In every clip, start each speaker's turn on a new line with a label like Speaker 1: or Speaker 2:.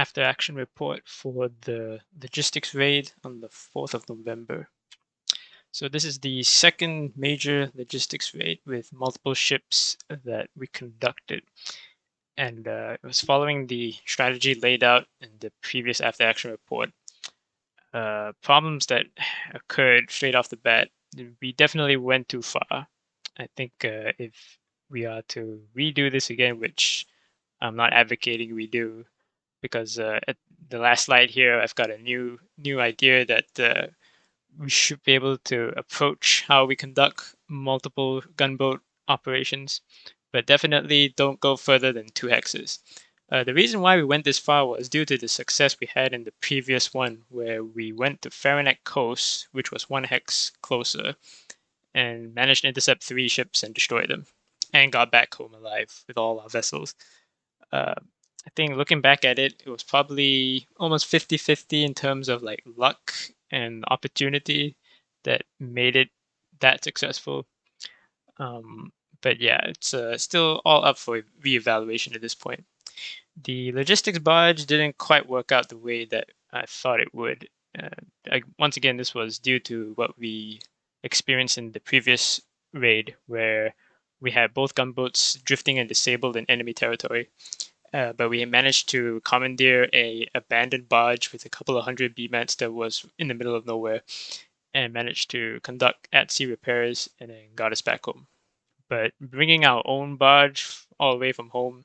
Speaker 1: after action report for the logistics raid on the 4th of November. So this is the second major logistics raid with multiple ships that we conducted. And it was following the strategy laid out in the previous after action report. Problems that occurred straight off the bat, we definitely went too far. I think if we are to redo this again, which I'm not advocating we do, because at the last slide here, I've got a new idea that we should be able to approach how we conduct multiple gunboat operations, but definitely don't go further than 2 hexes. The reason why we went this far was due to the success we had in the previous one, where we went to Farranek Coast, which was 1 hex closer, and managed to intercept 3 ships and destroy them, and got back home alive with all our vessels. I think looking back at it, it was probably almost 50-50 in terms of like luck and opportunity that made it that successful. But yeah, it's still all up for reevaluation at this point. The logistics barge didn't quite work out the way that I thought it would. Once again, this was due to what we experienced in the previous raid, where we had both gunboats drifting and disabled in enemy territory. But we managed to commandeer a abandoned barge with a couple of hundred B-mats that was in the middle of nowhere, and managed to conduct at-sea repairs and then got us back home. But bringing our own barge all the way from home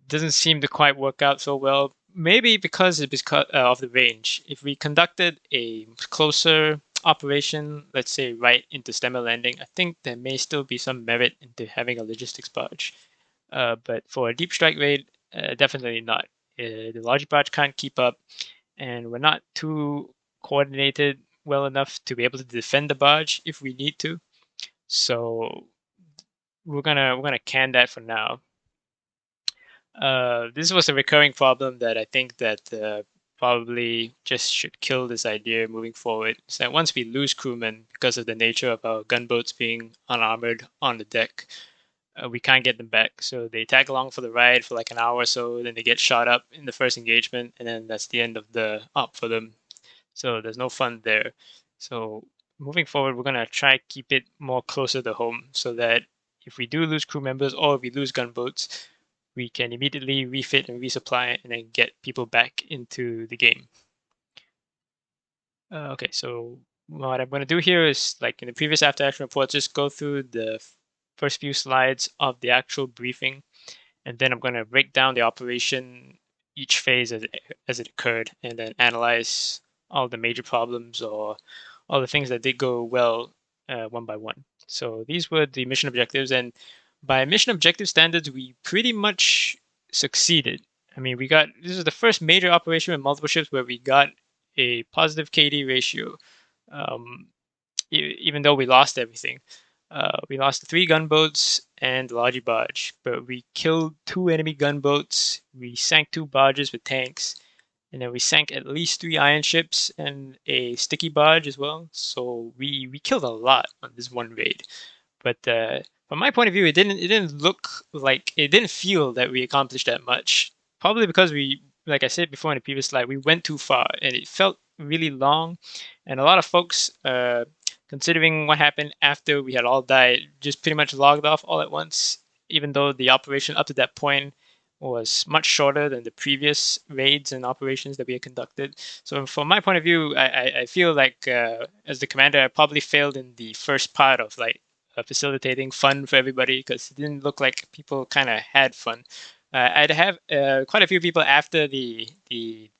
Speaker 1: doesn't seem to quite work out so well. Maybe because it was of the range. If we conducted a closer operation, let's say right into Stemmer Landing, I think there may still be some merit into having a logistics barge. But for a deep strike raid, definitely not. The large barge can't keep up, and we're not too coordinated well enough to be able to defend the barge if we need to. So we're gonna can that for now. This was a recurring problem that I think that probably just should kill this idea moving forward. Is that once we lose crewmen because of the nature of our gunboats being unarmored on the deck, we can't get them back. So they tag along for the ride for like an hour or so, then they get shot up in the first engagement, and then that's the end of the op for them. So there's no fun there. So moving forward, we're gonna try to keep it more closer to home, so that if we do lose crew members or if we lose gunboats, we can immediately refit and resupply and then get people back into the game. Okay, so what I'm going to do here is, like in the previous after action report, just go through the first few slides of the actual briefing, and then I'm going to break down the operation, each phase as it occurred, and then analyze all the major problems or all the things that did go well one by one. So these were the mission objectives, and by mission objective standards, we pretty much succeeded. I mean, this is the first major operation with multiple ships where we got a positive KD ratio, even though we lost everything. We lost 3 gunboats and the large barge, but we killed 2 enemy gunboats, we sank 2 barges with tanks, and then we sank at least 3 iron ships and a sticky barge as well. So we killed a lot on this one raid. But from my point of view, it didn't look like, it didn't feel that we accomplished that much. Probably because we, like I said before in the previous slide, we went too far and it felt really long. And a lot of folks, considering what happened after we had all died, just pretty much logged off all at once, even though the operation up to that point was much shorter than the previous raids and operations that we had conducted. So from my point of view, I feel like as the commander, I probably failed in the first part of like facilitating fun for everybody, because it didn't look like people kind of had fun. I'd have quite a few people after the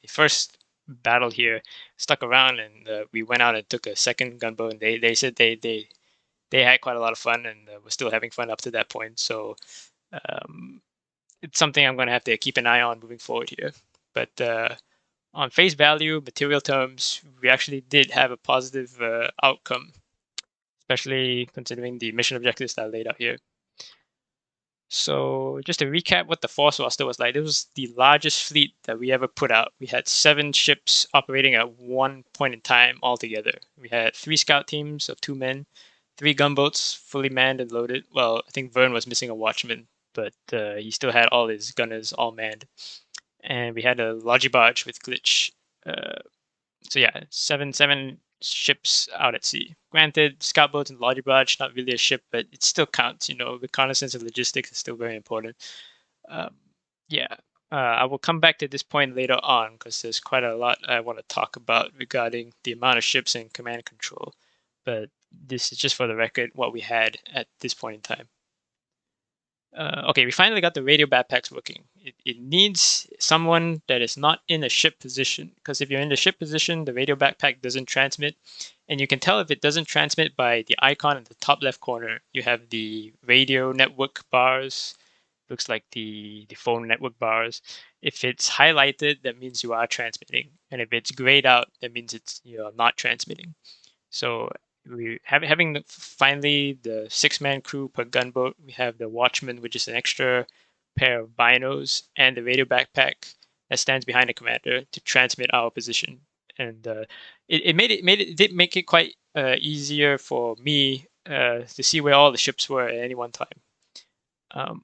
Speaker 1: first battle here stuck around, and we went out and took a second gunboat, and they said they had quite a lot of fun and were still having fun up to that point. So it's something I'm going to have to keep an eye on moving forward here. But on face value, material terms, we actually did have a positive outcome, especially considering the mission objectives that I laid out here. So just to recap what the force roster was like, it was the largest fleet that we ever put out. We had 7 ships operating at one point in time altogether. We had 3 scout teams of 2 men, 3 gunboats fully manned and loaded. Well, I think Vern was missing a watchman, but he still had all his gunners all manned. and we had a logi barge with glitch. So yeah, seven ships out at sea. Granted, scout boats and logi barge not really a ship, but it still counts. You know, reconnaissance and logistics is still very important. Um, yeah, I will come back to this point later on because there's quite a lot I want to talk about regarding the amount of ships and command and control. But this is just for the record what we had at this point in time. Okay, we finally got the radio backpacks working. It needs someone that is not in a ship position, because if you're in the ship position, the radio backpack doesn't transmit. And you can tell if it doesn't transmit by the icon in the top left corner. You have the radio network bars. Looks like the phone network bars. If it's highlighted, that means you are transmitting. And if it's grayed out, that means you're not transmitting. So we having finally the 6-man crew per gunboat. We have the watchman, which is an extra pair of binos, and the radio backpack that stands behind the commander to transmit our position. And it did make it quite easier for me to see where all the ships were at any one time.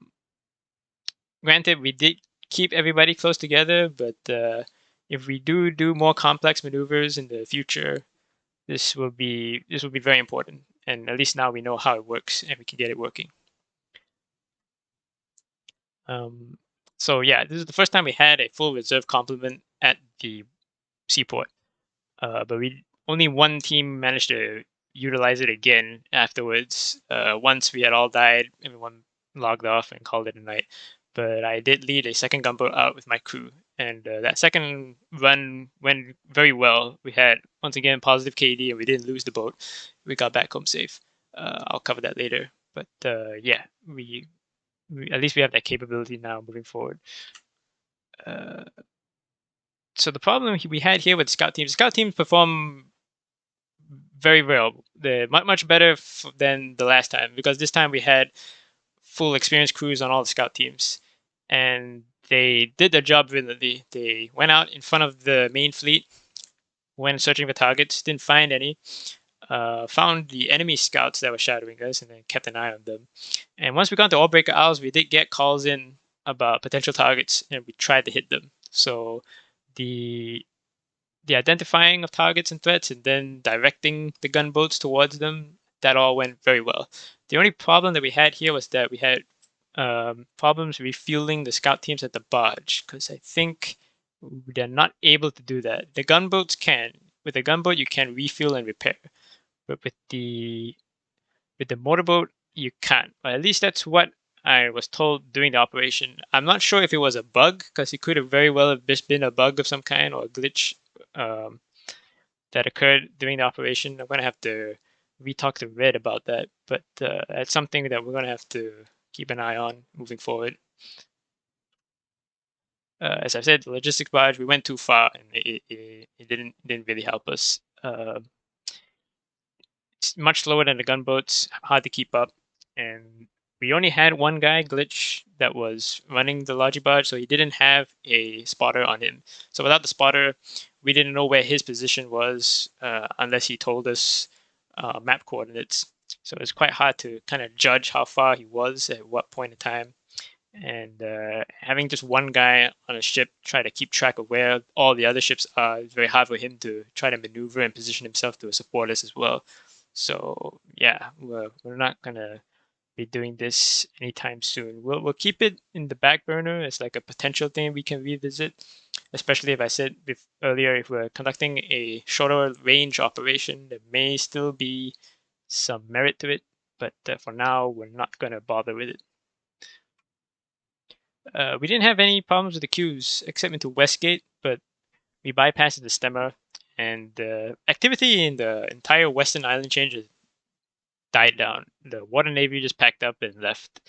Speaker 1: Granted, we did keep everybody close together, but if we do more complex maneuvers in the future, this will be very important. And at least now we know how it works and we can get it working. So yeah, this is the first time we had a full reserve complement at the seaport. But only one team managed to utilize it again afterwards. Once we had all died, everyone logged off and called it a night. But I did lead a second gunboat out with my crew, and that second run went very well. We had once again positive KD, and we didn't lose the boat. We got back home safe. I'll cover that later. But yeah, we at least we have that capability now moving forward. So the problem we had here with scout teams perform very well. They're much better than the last time, because this time we had full experienced crews on all the scout teams, and they did their job brilliantly. They went out in front of the main fleet, went searching for targets, didn't find any, found the enemy scouts that were shadowing us, and then kept an eye on them. And once we got to Allbreaker Isles, we did get calls in about potential targets, and we tried to hit them. So the identifying of targets and threats, and then directing the gunboats towards them, that all went very well. The only problem that we had here was that we had problems refueling the scout teams at the barge, because I think they're not able to do that. The gunboats can. With a gunboat, you can refuel and repair, but with the motorboat, you can't. Or at least that's what I was told during the operation. I'm not sure if it was a bug, because it could have very well have just been a bug of some kind or a glitch that occurred during the operation. I'm going to have to re-talk to Red about that, but that's something that we're going to have to keep an eye on moving forward. As I said, the logistics barge, we went too far, and it didn't really help us. It's much slower than the gunboats, hard to keep up, and we only had one guy glitch that was running the logi barge, so he didn't have a spotter on him. So without the spotter, we didn't know where his position was unless he told us map coordinates. So it's quite hard to kind of judge how far he was at what point in time. And having just one guy on a ship try to keep track of where all the other ships are is very hard for him to try to maneuver and position himself to support us as well. So yeah, we're not gonna be doing this anytime soon. We'll keep it in the back burner as like a potential thing we can revisit, especially if I said earlier, if we're conducting a shorter range operation, there may still be some merit to it, but for now, we're not gonna bother with it. We didn't have any problems with the queues except into Westgate, but we bypassed the stemmer, and the activity in the entire Western Island chain just died down. The Water Navy just packed up and left.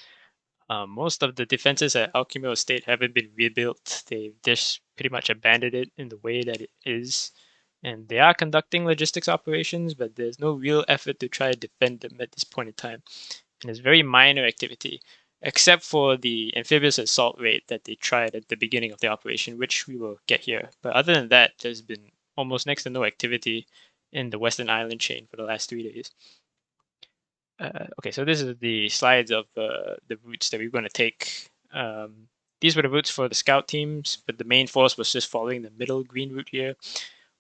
Speaker 1: Most of the defenses at Alchemio Estate haven't been rebuilt. They've just pretty much abandoned it in the way that it is. And they are conducting logistics operations, but there's no real effort to try to defend them at this point in time. And it's very minor activity, except for the amphibious assault raid that they tried at the beginning of the operation, which we will get here. But other than that, there's been almost next to no activity in the Western Island chain for the last 3 days. Okay, so this is the slides of the routes that we're going to take. these were the routes for the scout teams, but the main force was just following the middle green route here.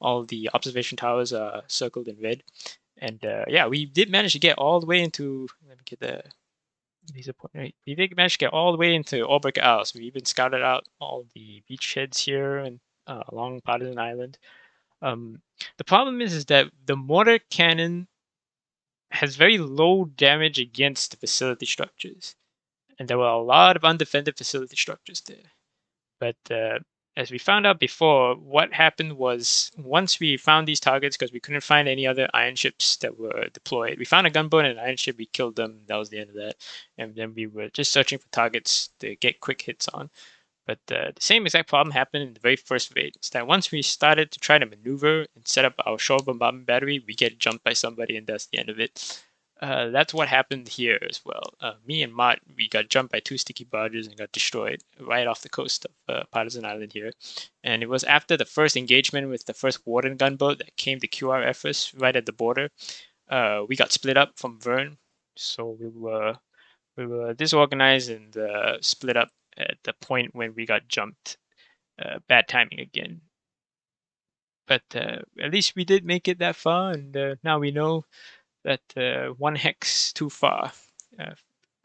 Speaker 1: All the observation towers are circled in red. And yeah, we did manage to get all the way into. Let me get the laser point right. We did manage to get all the way into Allbreaker Isles. We even scouted out all the beachheads here and along Partisan Island. The problem is that the mortar cannon has very low damage against the facility structures, and there were a lot of undefended facility structures there. But as we found out before, what happened was once we found these targets, because we couldn't find any other iron ships that were deployed, we found a gunboat and an iron ship, we killed them, that was the end of that. And then we were just searching for targets to get quick hits on. But the same exact problem happened in the very first raid. It's that once we started to try to maneuver and set up our shore bombardment battery, we get jumped by somebody, and that's the end of it. That's what happened here as well. Me and Mott, we got jumped by 2 sticky barges and got destroyed right off the coast of Partisan Island here. And it was after the first engagement with the first Warden gunboat that came to QRF us right at the border. We got split up from Vern, so we were disorganized and split up at the point when we got jumped. Bad timing again. But at least we did make it that far, and now we know that 1 hex too far.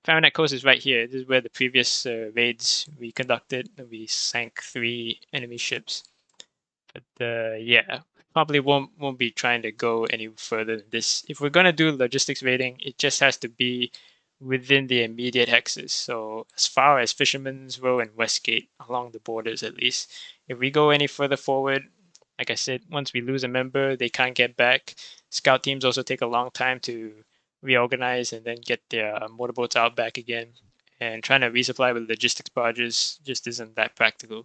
Speaker 1: Fahrenheit Coast is right here. This is where the previous raids we conducted. We sank 3 enemy ships. But yeah, probably won't be trying to go any further than this. If we're gonna do logistics raiding, it just has to be within the immediate hexes. So as far as Fisherman's Row and Westgate, along the borders at least. If we go any further forward, like I said, once we lose a member, they can't get back. Scout teams also take a long time to reorganize and then get their motorboats out back again. And trying to resupply with logistics barges just isn't that practical.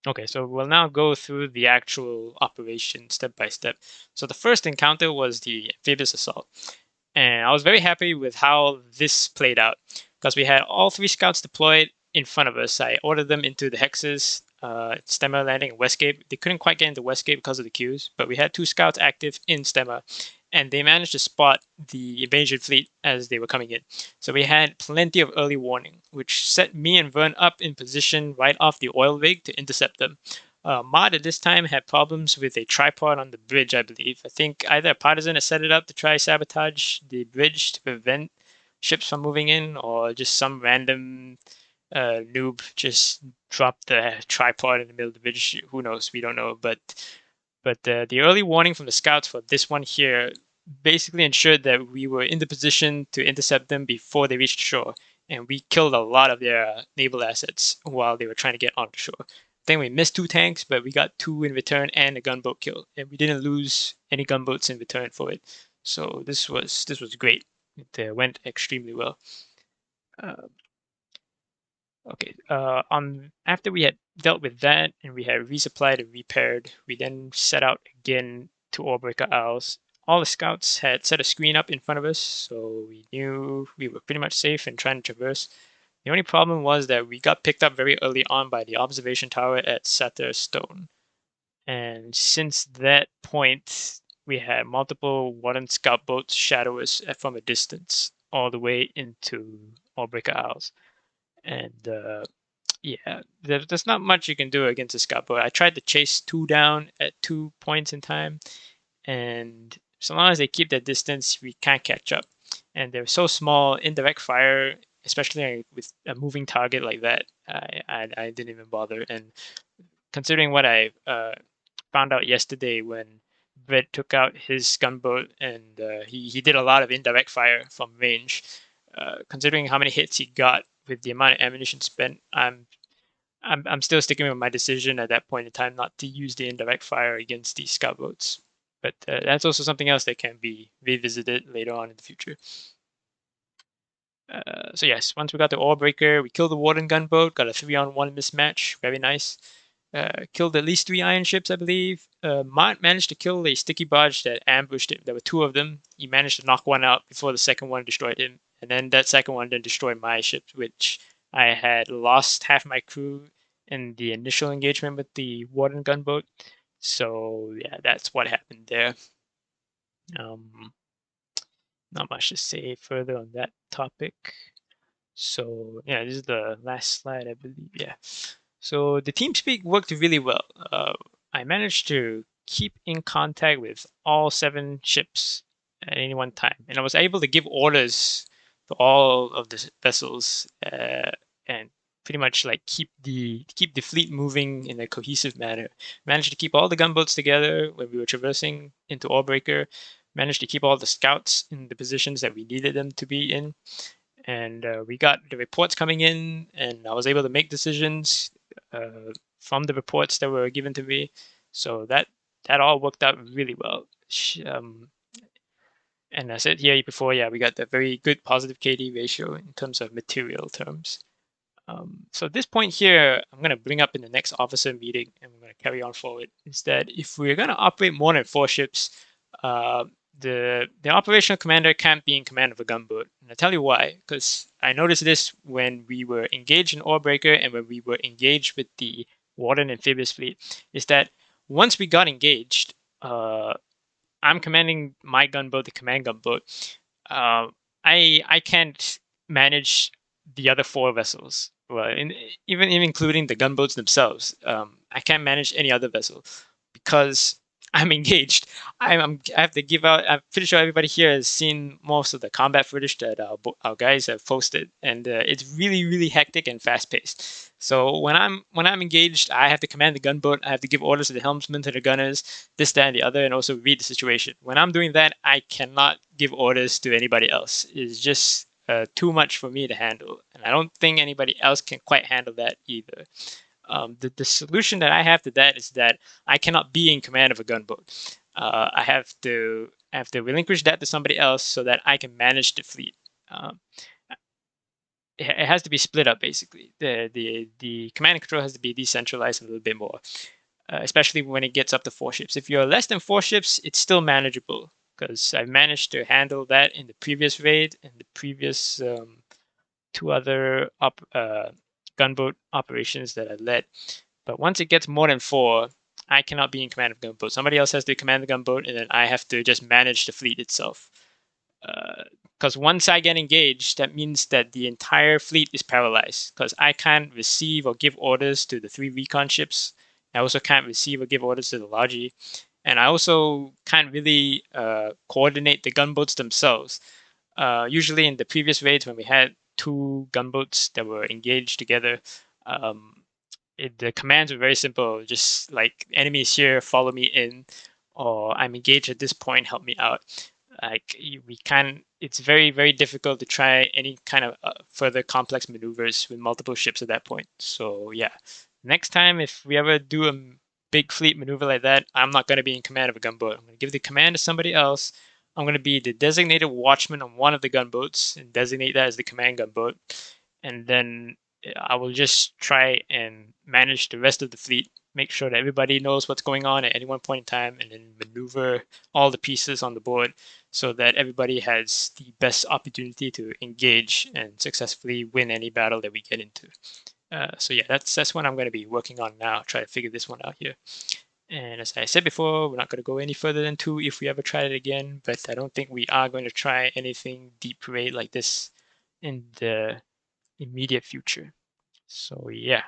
Speaker 1: Okay, so we'll now go through the actual operation step by step. So the first encounter was the amphibious assault. And I was very happy with how this played out because we had all 3 scouts deployed in front of us. I ordered them into the hexes, Stemmer Landing and Westgate. They couldn't quite get into Westgate because of the queues, but we had 2 scouts active in Stemmer, and they managed to spot the invasion fleet as they were coming in. So we had plenty of early warning, which set me and Vern up in position right off the oil rig to intercept them. Mod at this time had problems with a tripod on the bridge, I believe. I think either a partisan had set it up to try sabotage the bridge to prevent ships from moving in, or just some random noob just dropped the tripod in the middle of the bridge. Who knows? We don't know. But the early warning from the scouts for this one here basically ensured that we were in the position to intercept them before they reached shore, and we killed a lot of their naval assets while they were trying to get onto shore. I think we missed 2 tanks, but we got 2 in return and a gunboat kill, and we didn't lose any gunboats in return for it. So this was great. It went extremely well. Okay. After we had dealt with that and we had resupplied and repaired, we then set out again to Allbreaker Isles. All the scouts had set a screen up in front of us, so we knew we were pretty much safe in trying to traverse. The only problem was that we got picked up very early on by the observation tower at Satyr Stone. And since that point, we had multiple Warden scout boats shadow us from a distance all the way into Allbreaker Isles. And yeah, there's not much you can do against a scout boat. I tried to chase 2 down at 2 points in time, and so long as they keep their distance, we can't catch up. And they're so small, indirect fire, especially with a moving target like that, I didn't even bother. And considering what I found out yesterday when Brett took out his gunboat and he did a lot of indirect fire from range, considering how many hits he got with the amount of ammunition spent, I'm still sticking with my decision at that point in time not to use the indirect fire against these scout boats. But that's also something else that can be revisited later on in the future. So yes, once we got the Oarbreaker, we killed the Warden gunboat, got a 3-on-1 mismatch, very nice. Killed at least 3 iron ships, I believe. Mott managed to kill a sticky barge that ambushed him. There were 2 of them. He managed to knock one out before the second one destroyed him. And then that second one then destroyed my ship, which I had lost half my crew in the initial engagement with the Warden gunboat. So yeah, that's what happened there. Not much to say further on that topic. So yeah, this is the last slide, I believe. Yeah. So the TeamSpeak worked really well. I managed to keep in contact with all 7 ships at any one time, and I was able to give orders to all of the vessels, and pretty much like keep the fleet moving in a cohesive manner. Managed to keep all the gunboats together when we were traversing into Orbreaker. Managed to keep all the scouts in the positions that we needed them to be in, and we got the reports coming in, and I was able to make decisions from the reports that were given to me. So that all worked out really well. And I said here before, yeah, we got the very good positive KD ratio in terms of material terms. So at this point here, I'm going to bring up in the next officer meeting, and we're going to carry on forward, is that if we're going to operate more than 4 ships, uh, the operational commander can't be in command of a gunboat. And I'll tell you why, because I noticed this when we were engaged in Orbreaker and when we were engaged with the Warden Amphibious Fleet, is that once we got engaged, I'm commanding my gunboat, the command gunboat. I can't manage the other 4 vessels. Well, even including the gunboats themselves, I can't manage any other vessel because I'm engaged. I have to give out. I'm pretty sure everybody here has seen most of the combat footage that our guys have posted, and it's really hectic and fast paced. So when I'm engaged, I have to command the gunboat. I have to give orders to the helmsman, to the gunners, this, that, and the other, and also read the situation. When I'm doing that, I cannot give orders to anybody else. It's just too much for me to handle, and I don't think anybody else can quite handle that either. The solution that I have to that is that I cannot be in command of a gunboat. I have to relinquish that to somebody else so that I can manage the fleet. Um, it has to be split up basically. The command and control has to be decentralized a little bit more, especially when it gets up to 4 ships. If you're less than 4 ships, it's still manageable because I've managed to handle that in the previous raid and the previous 2 other gunboat operations that I led. But once it gets more than 4, I cannot be in command of gunboat. Somebody else has to command the gunboat, and then I have to just manage the fleet itself. Because once I get engaged, that means that the entire fleet is paralyzed. Because I can't receive or give orders to the 3 recon ships. I also can't receive or give orders to the Logi. And I also can't really coordinate the gunboats themselves. Usually in the previous raids, when we had 2 gunboats that were engaged together, the commands were very simple. Just like, enemies here, follow me in, or I'm engaged at this point, help me out. Like, we can. It's very difficult to try any kind of further complex maneuvers with multiple ships at that point. So yeah, next time if we ever do a big fleet maneuver like that, I'm not going to be in command of a gunboat. I'm going to give the command to somebody else. I'm going to be the designated watchman on one of the gunboats and designate that as the command gunboat, and then I will just try and manage the rest of the fleet, make sure that everybody knows what's going on at any one point in time, and then maneuver all the pieces on the board so that everybody has the best opportunity to engage and successfully win any battle that we get into. So yeah, that's what I'm going to be working on now, try to figure this one out here. And as I said before, we're not going to go any further than 2 if we ever try it again, but I don't think we are going to try anything deep raid like this in the immediate future. So yeah,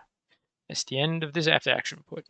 Speaker 1: that's the end of this after action report.